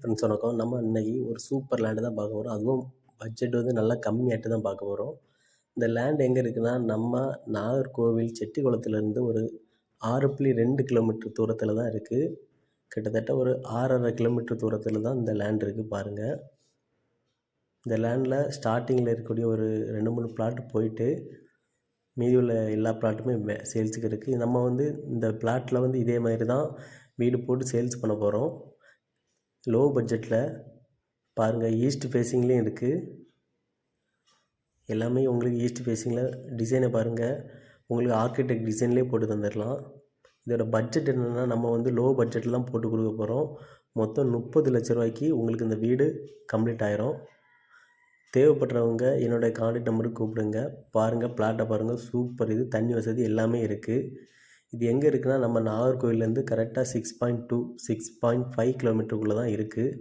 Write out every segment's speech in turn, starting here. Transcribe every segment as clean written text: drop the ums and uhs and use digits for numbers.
Friends வணக்கம். நம்ம இன்னைக்கு ஒரு சூப்பர் லேண்டு தான் பார்க்க போகிறோம். அதுவும் பட்ஜெட் வந்து நல்லா கம்மியாட்டு தான் பார்க்க போகிறோம். இந்த லேண்ட் எங்கே இருக்குன்னா, நம்ம நாகர்கோவில் செட்டிக்குளத்துலேருந்து ஒரு 6.2 கிலோமீட்டர் தூரத்தில் தான் இருக்குது. கிட்டத்தட்ட ஒரு 6.5 கிலோமீட்டர் தூரத்தில் தான் இந்த லேண்ட் இருக்குது பாருங்கள். இந்த லேண்டில் ஸ்டார்டிங்கில் இருக்கக்கூடிய ஒரு 2-3 பிளாட் போயிட்டு மீதி உள்ள எல்லா பிளாட்டுமே சேல்ஸுக்கு இருக்குது. நம்ம வந்து இந்த பிளாட்டில் வந்து இதே மாதிரி தான் வீடு போட்டு சேல்ஸ் பண்ண போகிறோம். லோ பட்ஜெட்டில் பாருங்கள். ஈஸ்ட் ஃபேஸிங்லேயும் இருக்குது. எல்லாமே உங்களுக்கு ஈஸ்ட் ஃபேஸிங்கில் டிசைனை பாருங்கள். உங்களுக்கு ஆர்கிடெக்ட் டிசைன்லேயே போட்டு தந்துடலாம். இதோட பட்ஜெட் என்னென்னா, நம்ம வந்து லோ பட்ஜெட்டில் தான் போட்டு கொடுக்க போகிறோம். மொத்தம் 30 லட்ச ரூபாய்க்கு உங்களுக்கு இந்த வீடு கம்ப்ளீட் ஆயிரும். தேவைப்படுறவங்க என்னோடய கான்டாக்ட் நம்பருக்கு கூப்பிடுங்க. பாருங்கள், பிளாட்டை பாருங்கள், சூப்பர். இது தண்ணி வசதி எல்லாமே இருக்குது. இது எங்கே இருக்குன்னா, நம்ம நாகர்கோவிலேருந்து கரெக்டாக 6.2 6.5 கிலோமீட்டருக்குள்ளே தான் இருக்குது.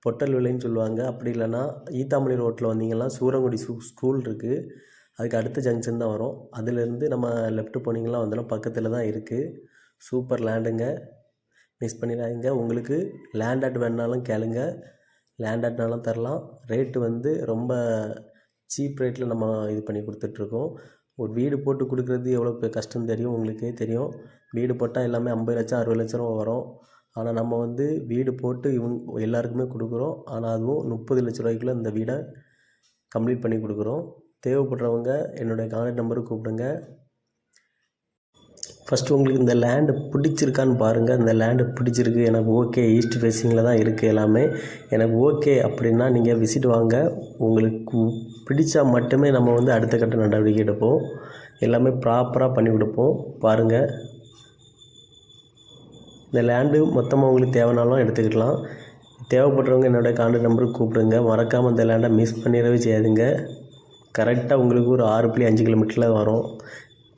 பொட்டல் விலைன்னு சொல்லுவாங்க. அப்படி இல்லைன்னா ஈத்தாமணி ரோட்டில் வந்தீங்கன்னா சூரங்குடி ஸ்கூல் இருக்குது. அதுக்கு அடுத்த ஜங்ஷன் தான் வரும். அதுலேருந்து நம்ம லெஃப்ட்டு போனீங்கன்னா வந்தாலும் பக்கத்தில் தான் இருக்குது. சூப்பர் லேண்டுங்க, மிஸ் பண்ணிடாதீங்க. உங்களுக்கு லேண்ட் ஆட் வேணுனாலும் கேளுங்க, லேண்ட் ஆட்னாலும் தரலாம். ரேட்டு வந்து ரொம்ப சீப் ரேட்டில் நம்ம இது பண்ணி கொடுத்துட்ருக்கோம். ஒரு வீடு போட்டு கொடுக்குறது எவ்வளோ கஷ்டம் தெரியும், உங்களுக்கே தெரியும். வீடு போட்டால் எல்லாமே 50 லட்சம் 60 லட்ச ரூபா வரும். ஆனால் நம்ம வந்து வீடு போட்டு எல்லாருக்குமே கொடுக்குறோம். ஆனால் அதுவும் 30 லட்ச ரூபாய்க்குள்ளே இந்த வீடை கம்ப்ளீட் பண்ணி கொடுக்குறோம். தேவைப்படுறவங்க என்னுடைய கான்டாக்ட் நம்பருக்கு கூப்பிடுங்க. ஃபஸ்ட்டு உங்களுக்கு இந்த லேண்டு பிடிச்சிருக்கான்னு பாருங்கள். இந்த லேண்டு பிடிச்சிருக்கு, எனக்கு ஓகே, ஈஸ்ட் ஃபேஸிங்கில் தான் இருக்குது எல்லாமே, எனக்கு ஓகே அப்படின்னா நீங்கள் விசிட் வாங்க. உங்களுக்கு பிடிச்சா மட்டுமே நம்ம வந்து அடுத்த கட்ட நடவடிக்கை எடுப்போம். எல்லாமே ப்ராப்பராக பண்ணி கொடுப்போம். பாருங்கள், இந்த லேண்டு மொத்தமாக உங்களுக்கு தேவைனாலும் எடுத்துக்கிடலாம். தேவைப்படுறவங்க என்னோடய கான்டாக்ட் நம்பருக்கு கூப்பிடுங்க. மறக்காமல் இந்த லேண்டை மிஸ் பண்ணிடவே செய்யாதுங்க. கரெக்டாக உங்களுக்கு ஒரு 6.5 கிலோமீட்டரில் வரும்.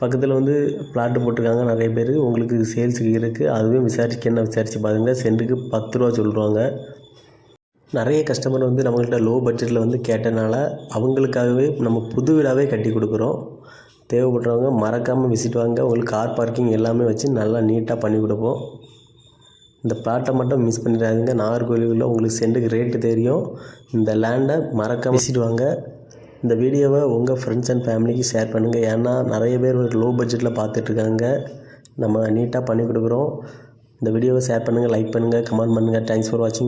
பக்கத்தில் வந்து பிளாட்டு போட்டிருக்காங்க நிறைய பேர். உங்களுக்கு சேல்ஸுக்கு இருக்குது. அதுவும் விசாரிச்சு பாருங்க. சென்ட்டுக்கு 10 ரூபா சொல்லுவாங்க. நிறைய கஸ்டமர் வந்து நம்மள்கிட்ட லோ பட்ஜெட்டில் வந்து கேட்டனால அவங்களுக்காகவே நம்ம புது வீடாகவே கட்டி கொடுக்குறோம். தேவைப்படுறவங்க மறக்காமல் விசிட் வாங்க. உங்களுக்கு கார் பார்க்கிங் எல்லாமே வச்சு நல்லா நீட்டாக பண்ணி கொடுப்போம். இந்த பிளாட்டை மட்டும் மிஸ் பண்ணிடாதீங்க. நாகர்கோவிலில் உங்களுக்கு சென்ட்டுக்கு ரேட்டு தெரியும். இந்த லேண்டை மறக்காமல் விசிட் வாங்க. இந்த வீடியோவை உங்கள் ஃப்ரெண்ட்ஸ் அண்ட் ஃபேமிலிக்கு ஷேர் பண்ணுங்கள். ஏன்னா நிறைய பேர் ஒரு லோ பட்ஜெட்டில் பார்த்துட்ருக்காங்க. நம்ம நீட்டாக பண்ணி கொடுக்குறோம். இந்த வீடியோவை ஷேர் பண்ணுங்கள், லைக் பண்ணுங்கள், கமெண்ட் பண்ணுங்கள். தேங்க்ஸ் ஃபார் வாட்சிங்.